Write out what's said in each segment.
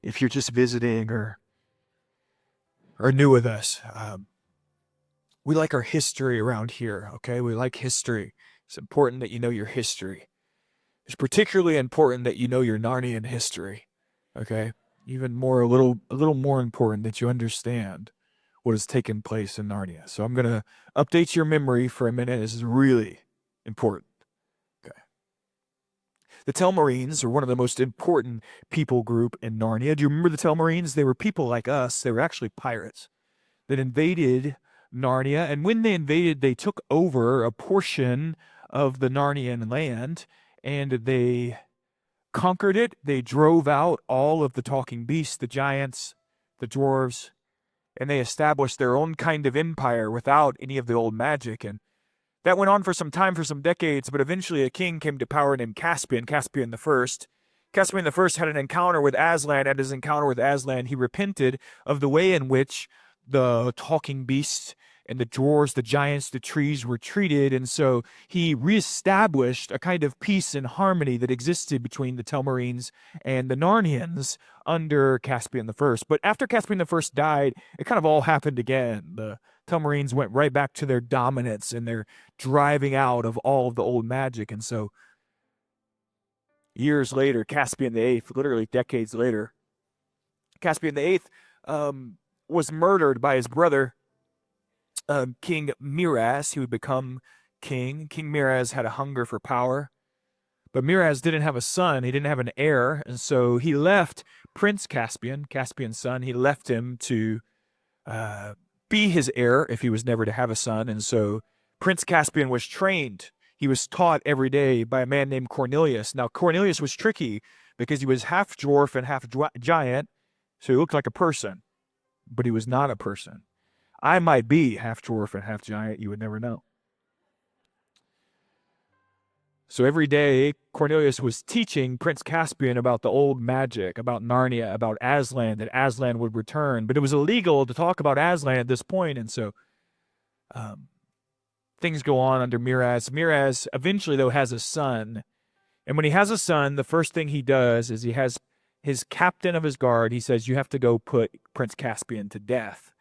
if you're just visiting or new with us, we like our history around here, okay? We like history. It's important that you know your history. It's particularly important that you know your Narnian history, okay? Even more, a little more important that you understand what has taken place in Narnia. So I'm going to update your memory for a minute. This is really important. Okay. The Telmarines are one of the most important people group in Narnia. Do you remember the Telmarines? They were people like us. They were actually pirates that invaded Narnia. And when they invaded, they took over a portion of the Narnian land and they conquered it. They drove out all of the talking beasts, the giants, the dwarves, and they established their own kind of empire without any of the old magic. And that went on for some time, for some decades, but eventually a king came to power named Caspian the First. Caspian the First had an encounter with Aslan. At his encounter with Aslan, he repented of the way in which the talking beasts and the dwarves, the giants, the trees were treated. And so he reestablished a kind of peace and harmony that existed between the Telmarines and the Narnians under Caspian the First. But after Caspian the First died, it kind of all happened again. The Telmarines went right back to their dominance and their driving out of all of the old magic. And so years later, Caspian the Eighth, literally decades later, Caspian the Eighth was murdered by his brother, King Miraz. He would become king. King Miraz had a hunger for power, but Miraz didn't have a son. He didn't have an heir, and so he left Prince Caspian, Caspian's son. He left him to be his heir if he was never to have a son. And so Prince Caspian was trained. He was taught every day by a man named Cornelius. Now, Cornelius was tricky because he was half dwarf and half giant, so he looked like a person, but he was not a person. I might be half dwarf and half giant. You would never know. So every day, Cornelius was teaching Prince Caspian about the old magic, about Narnia, about Aslan, that Aslan would return. But it was illegal to talk about Aslan at this point, and so things go on under Miraz. Miraz eventually, though, has a son. And when he has a son, the first thing he does is he has his captain of his guard. He says, you have to go put Prince Caspian to death.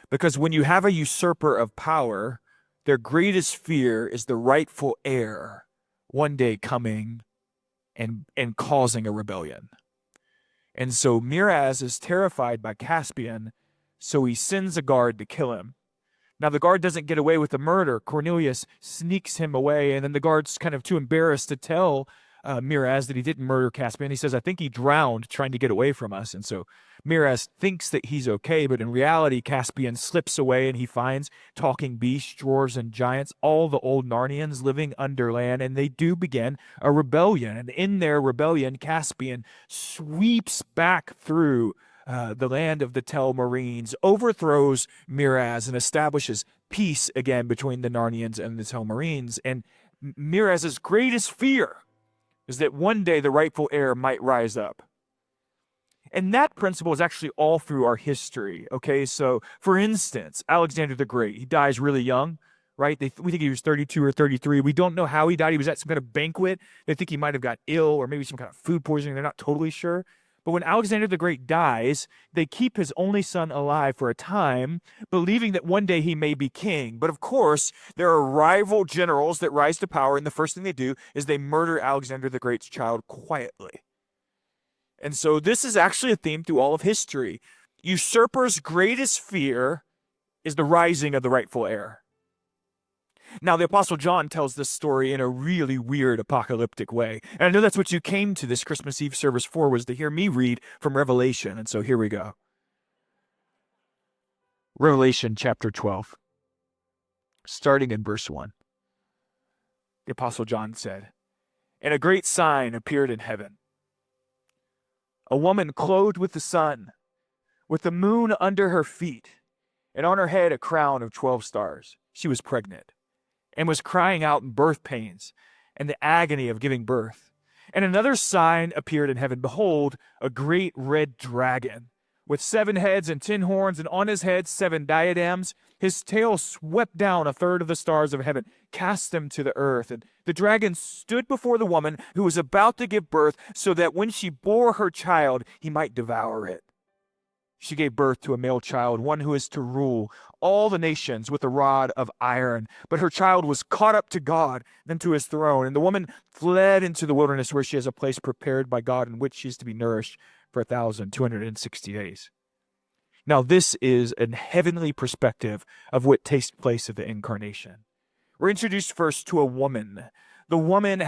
Because when you have a usurper of power, their greatest fear is the rightful heir one day coming and causing a rebellion. And so Miraz is terrified by Caspian, so he sends a guard to kill him. Now, the guard doesn't get away with the murder. Cornelius sneaks him away, and then the guard's kind of too embarrassed to tell Miraz that he didn't murder Caspian. He says, I think he drowned trying to get away from us. And so Miraz thinks that he's okay, but in reality, Caspian slips away and he finds talking beasts, dwarves, and giants, all the old Narnians living underland, and they do begin a rebellion. And in their rebellion, Caspian sweeps back through the land of the Telmarines, overthrows Miraz, and establishes peace again between the Narnians and the Telmarines. And Miraz's greatest fear is that one day the rightful heir might rise up. And that principle is actually all through our history, okay? So, for instance, Alexander the Great, he dies really young, right? We think he was 32 or 33. We don't know how he died. He was at some kind of banquet. They think he might have got ill or maybe some kind of food poisoning. They're not totally sure. But when Alexander the Great dies, they keep his only son alive for a time, believing that one day he may be king. But of course, there are rival generals that rise to power, and the first thing they do is they murder Alexander the Great's child quietly. And so this is actually a theme through all of history. Usurpers' greatest fear is the rising of the rightful heir. Now, the Apostle John tells this story in a really weird apocalyptic way. And I know that's what you came to this Christmas Eve service for, was to hear me read from Revelation. And so here we go. Revelation chapter 12, starting in verse 1. The Apostle John said, And a great sign appeared in heaven. A woman clothed with the sun, with the moon under her feet, and on her head a crown of 12 stars. She was pregnant and was crying out in birth pains and the agony of giving birth. And another sign appeared in heaven. Behold, a great red dragon, with 7 heads and 10 horns, and on his head 7 diadems. His tail swept down a third of the stars of heaven, cast them to the earth. And the dragon stood before the woman who was about to give birth, so that when she bore her child, he might devour it. She gave birth to a male child, one who is to rule all the nations with a rod of iron. But her child was caught up to God, then to his throne. And the woman fled into the wilderness, where she has a place prepared by God in which she is to be nourished for 1,260 days. Now, this is a heavenly perspective of what takes place at the incarnation. We're introduced first to a woman. The woman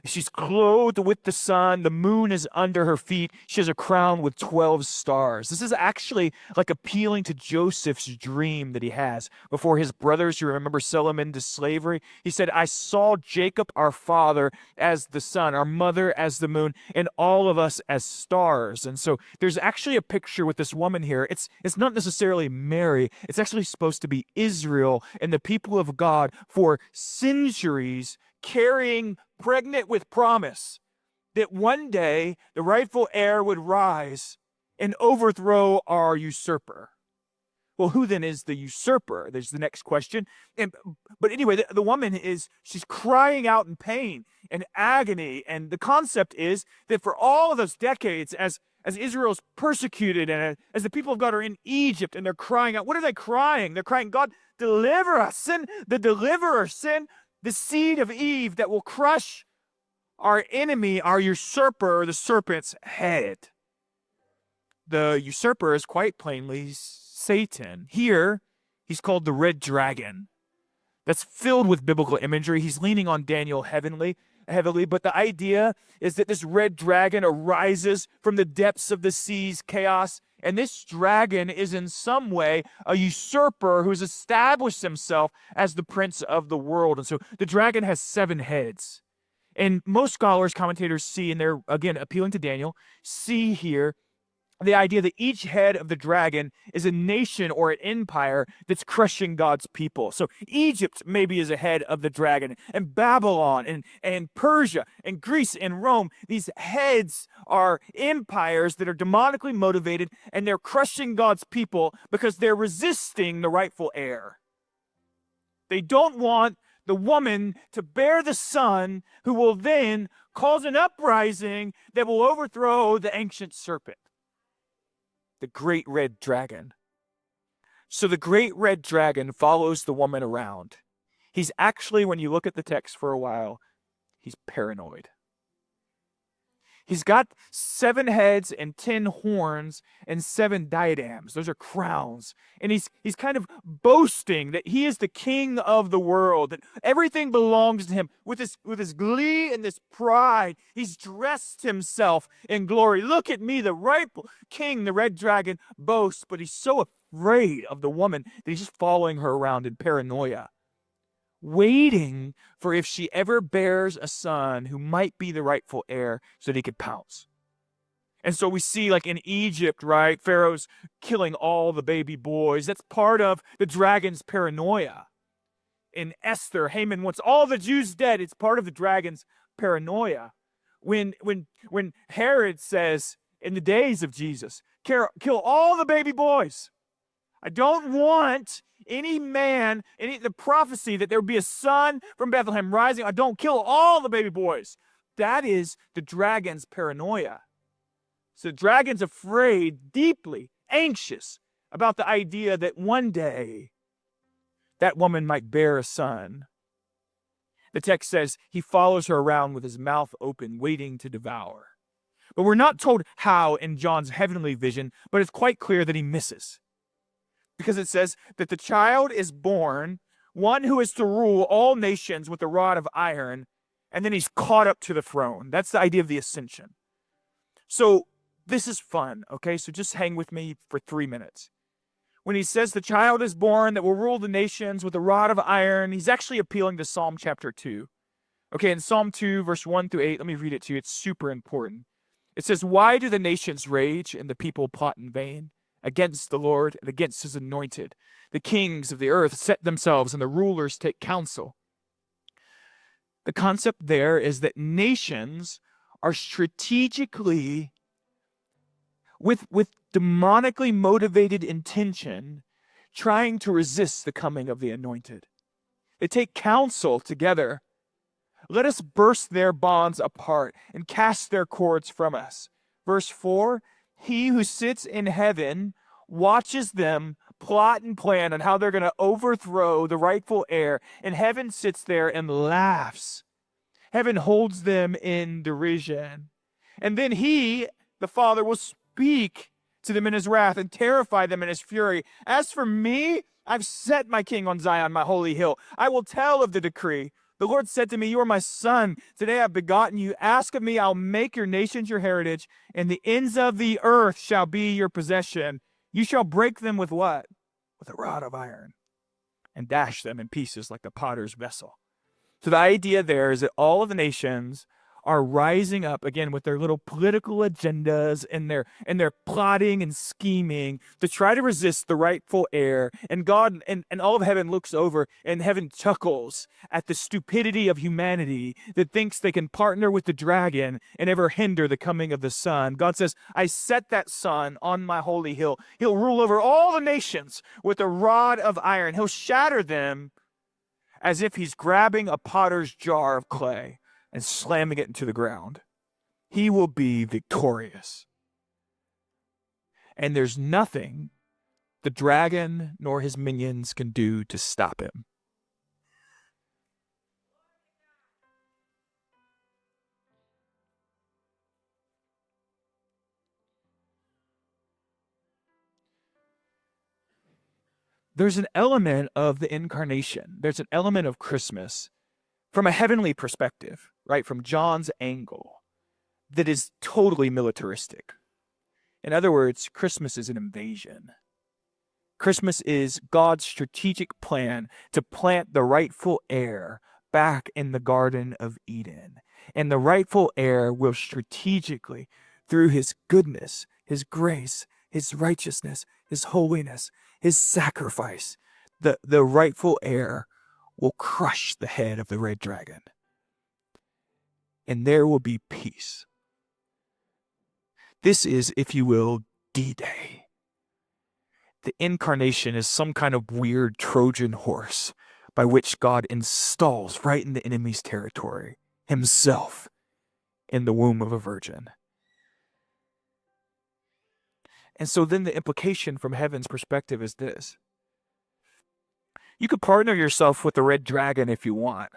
she's clothed with the sun. The moon is under her feet. She has a crown with 12 stars. This is actually like appealing to Joseph's dream that he has before his brothers, you remember, sell him into slavery. He said, I saw Jacob, our father, as the sun, our mother as the moon, and all of us as stars. And so there's actually a picture with this woman here. It's not necessarily Mary. It's actually supposed to be Israel and the people of God for centuries, carrying, pregnant with promise that one day the rightful heir would rise and overthrow our usurper. Well, who then is the usurper? There's the next question. But anyway, the woman she's crying out in pain and agony. And the concept is that for all of those decades, as Israel's persecuted and as the people of God are in Egypt and they're crying out, what are they crying? They're crying, God, deliver us. Send the deliverer, send the seed of Eve that will crush our enemy, our usurper, the serpent's head. The usurper is quite plainly Satan. Here, he's called the red dragon. That's filled with biblical imagery. He's leaning on Daniel heavily, but the idea is that this red dragon arises from the depths of the sea's chaos. And this dragon is in some way a usurper who has established himself as the prince of the world. And so the dragon has 7 heads. And most scholars, commentators see, and they're, again, appealing to Daniel, see here the idea that each head of the dragon is a nation or an empire that's crushing God's people. So Egypt maybe is a head of the dragon, and Babylon and Persia and Greece and Rome. These heads are empires that are demonically motivated, and they're crushing God's people because they're resisting the rightful heir. They don't want the woman to bear the son who will then cause an uprising that will overthrow the ancient serpent, the great red dragon. So the great red dragon follows the woman around. He's actually, when you look at the text for a while, he's paranoid. He's got 7 heads and 10 horns and 7 diadems. Those are crowns. And he's kind of boasting that he is the king of the world, that everything belongs to him. With his glee and this pride, he's dressed himself in glory. Look at me, the rightful king, the red dragon boasts, but he's so afraid of the woman that he's just following her around in paranoia, waiting for if she ever bears a son who might be the rightful heir so that he could pounce. And so we see, like in Egypt, right, Pharaoh's killing all the baby boys. That's part of the dragon's paranoia. In Esther, Haman wants all the Jews dead. It's part of the dragon's paranoia. When Herod says in the days of Jesus, kill all the baby boys. I don't want any man, the prophecy that there would be a son from Bethlehem rising. I don't kill all the baby boys. That is the dragon's paranoia. So the dragon's afraid, deeply anxious about the idea that one day that woman might bear a son. The text says he follows her around with his mouth open, waiting to devour. But we're not told how in John's heavenly vision, but it's quite clear that he misses. Because it says that the child is born, one who is to rule all nations with a rod of iron, and then he's caught up to the throne. That's the idea of the ascension. So this is fun, okay? So just hang with me for 3 minutes. When he says the child is born that will rule the nations with a rod of iron, he's actually appealing to Psalm chapter 2. Okay, in Psalm 2, verse 1 through 8, let me read it to you. It's super important. It says, "Why do the nations rage and the people plot in vain against the Lord and against his anointed? The kings of the earth set themselves and the rulers take counsel." The concept there is that nations are strategically, with demonically motivated intention trying to resist the coming of the anointed. They take counsel together. Let us burst their bonds apart and cast their cords from us. Verse 4, he who sits in heaven watches them plot and plan on how they're going to overthrow the rightful heir, and heaven sits there and laughs. Heaven holds them in derision. And then he, the Father, will speak to them in his wrath and terrify them in his fury. As for me, I've set my king on Zion, my holy hill. I will tell of the decree. The Lord said to me, you are my son. Today I've begotten you. Ask of me, I'll make your nations your heritage, and the ends of the earth shall be your possession. You shall break them with what? With a rod of iron, and dash them in pieces like the potter's vessel. So the idea there is that all of the nations are rising up again with their little political agendas and their plotting and scheming to try to resist the rightful heir. And God and all of heaven looks over, and heaven chuckles at the stupidity of humanity that thinks they can partner with the dragon and ever hinder the coming of the Son. God says, I set that Son on my holy hill. He'll rule over all the nations with a rod of iron. He'll shatter them as if he's grabbing a potter's jar of clay and slamming it into the ground. He will be victorious. And there's nothing the dragon nor his minions can do to stop him. There's an element of the incarnation. There's an element of Christmas from a heavenly perspective, right? From John's angle, that is totally militaristic. In other words, Christmas is an invasion. Christmas is God's strategic plan to plant the rightful heir back in the Garden of Eden. And the rightful heir will strategically, through his goodness, his grace, his righteousness, his holiness, his sacrifice, the rightful heir will crush the head of the red dragon. And there will be peace. This is, if you will, D-Day. The incarnation is some kind of weird Trojan horse by which God installs right in the enemy's territory himself in the womb of a virgin. And so then the implication from heaven's perspective is this. You could partner yourself with the red dragon if you want.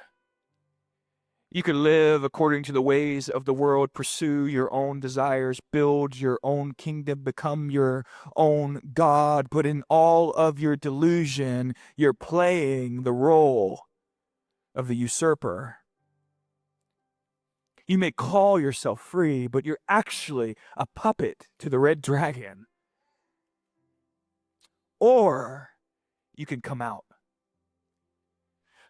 You could live according to the ways of the world, pursue your own desires, build your own kingdom, become your own God. But in all of your delusion, you're playing the role of the usurper. You may call yourself free, but you're actually a puppet to the red dragon. Or you can come out.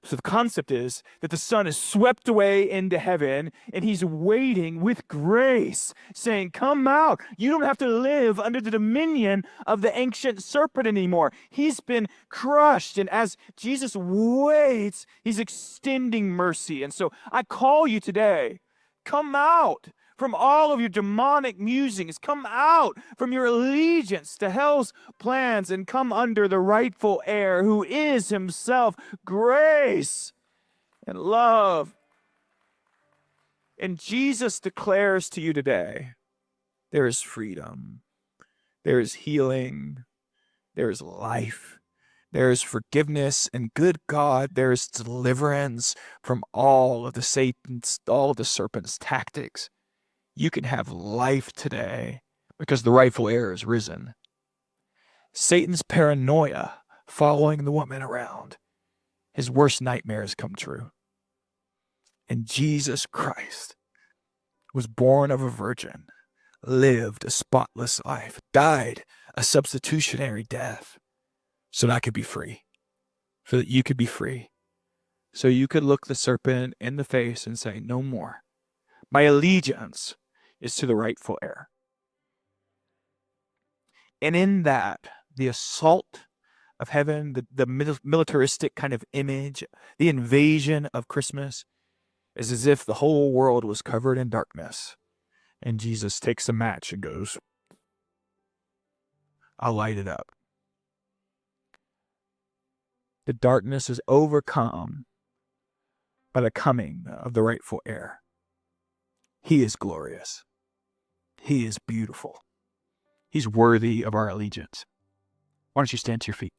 So the concept is that the Son is swept away into heaven, and he's waiting with grace, saying, come out. You don't have to live under the dominion of the ancient serpent anymore. He's been crushed, and as Jesus waits, he's extending mercy. And so I call you today, come out from all of your demonic musings. Come out from your allegiance to hell's plans and come under the rightful heir who is himself grace and love. And Jesus declares to you today, there is freedom, there is healing, there is life, there is forgiveness, and good God, there is deliverance from all of the serpent's tactics. You can have life today because the rightful heir is risen. Satan's paranoia following the woman around, his worst nightmares come true. And Jesus Christ was born of a virgin, lived a spotless life, died a substitutionary death so that I could be free, so that you could be free, so you could look the serpent in the face and say, no more. My allegiance is to the rightful heir. And in that, the assault of heaven, the militaristic kind of image, the invasion of Christmas, is as if the whole world was covered in darkness. And Jesus takes a match and goes, I'll light it up. The darkness is overcome by the coming of the rightful heir. He is glorious. He is beautiful. He's worthy of our allegiance. Why don't you stand to your feet?